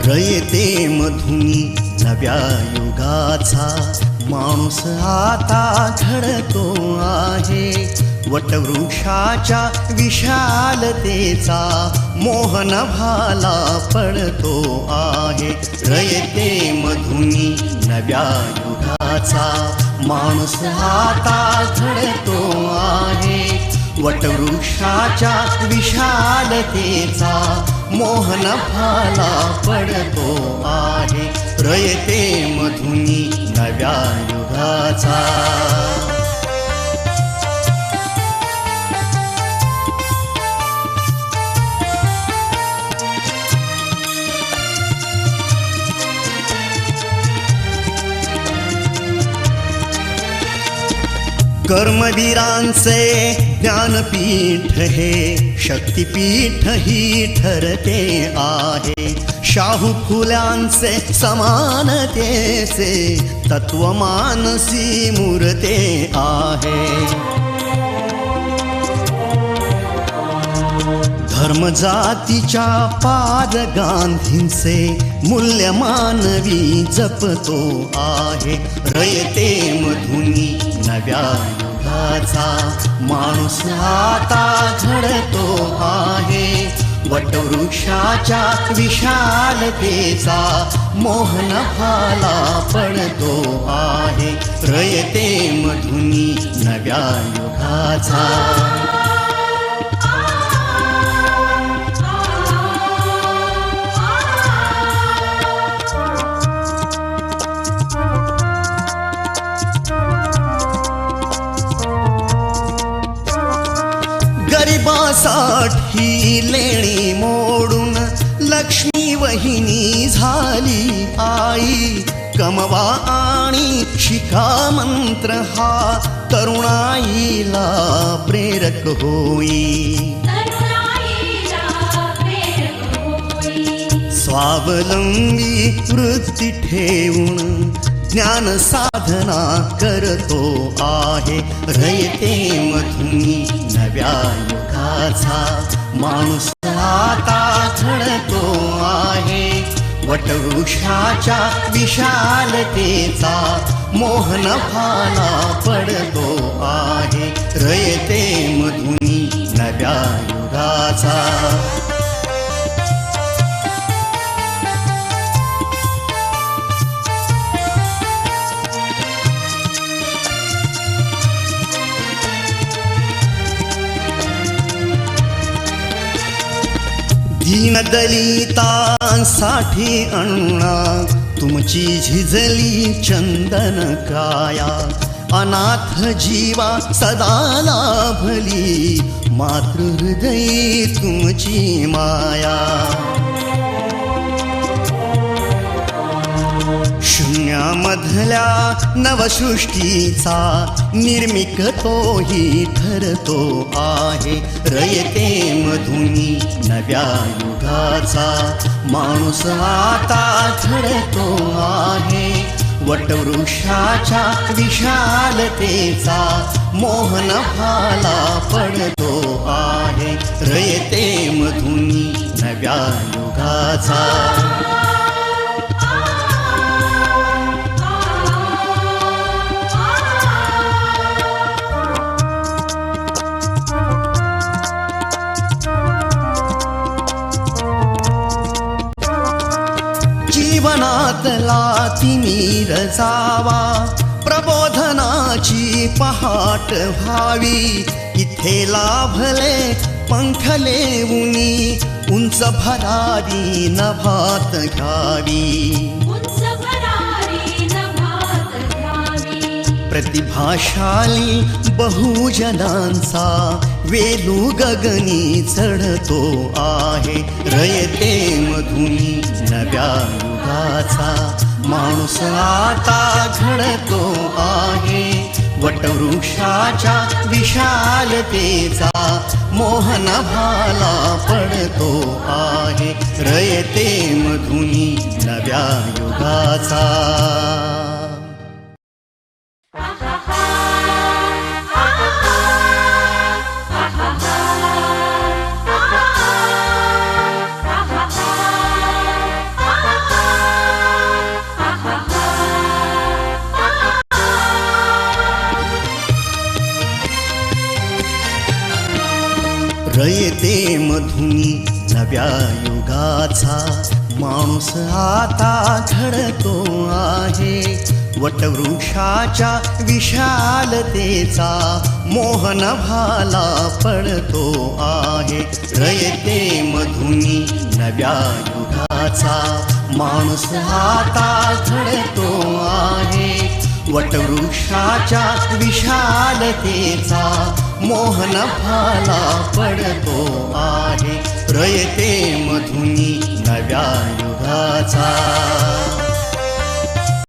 रयते मधुनी नव्या युगाचा माणूस आता घडतो आहे. वटवृक्षाच्या विशालतेचा मोहन भाला पडतो आहे. रयते मधुनी नव्या युगाचा माणूस आता घडतो आहे. वटवृक्षाच्या विशालतेचा मोहन भाला पडतो आहे. रयते मधुनी नव्या युगाचा. कर्मवीरांचे ज्ञानपीठ हे शक्तिपीठ ही ठरते आहे. शाहू फुल्यांचे समानतेचे तत्व मानसी मूर्ते आहे. धर्म जातीच्या पाद गांधींचे मूल्य मानवी जपतो आहे. रयते मधुनी नव्या युगाचा माणूस आता घडतो आहे. वटवृक्षाच्या विशालतेचा मोहन भाला पडतो आहे. रयते मधुनी नव्या युगाचा. गरिबासाठी लेणी मोडून लक्ष्मी वहिनी झाली आई. कमवा आणि शिका मंत्र हा तरुणाईला प्रेरक होई. स्वावलंबी वृत्ती ठेवून ज्ञान साधना करतो आहे. रयते मधुनी नव्या युगाचा माणूस आता घडतो आहे. वटवृक्षाच्या विशालतेचा मोहन भाला पडतो आहे. रयते मधुनी नव्या युगाचा. दीनदलितांसाठी अण्णा तुमची झिजली चंदन काया. अनाथ जीवा सदा लाभली मातृहृदयी तुमची माया. शून्यामधल्या नवसृष्टीचा निर्मिक तोही ठरतो आहे. रयते मधुनी नव्या युगाचा माणूस आता घडतो आहे. वटवृक्षाच्या विशालतेचा मोहन भाला पडतो आहे. रयते मधुनी नव्या युगाचा. जीवनातला तिमिर जावा प्रबोधनाची पहाट व्हावी. इथे लाभले पंखले उनी उंच भरारी नभात घ्यावी. प्रतिभाशाली बहुजनांचा वेलू गगनी चढतो आहे. रयते मधुनी नव्या युगाचा माणूस आता घडतो आहे. वटवृक्षाच्या विशालतेचा मोहन भाला पडतो आहे. रयते मधुनी नव्या युगाचा. रयते मधुनी नव्या युगाचा माणूस आता घडतो आहे. वटवृक्षाच्या विशालतेचा मोहन भाला पडतो आहे. रयते मधुनी नव्या युगाचा माणूस आता घडतो आहे. वटवृक्षाच्या विशालतेचा मोहन भाला पडतो आहे. रयते मधुनी नव्या युगाचा.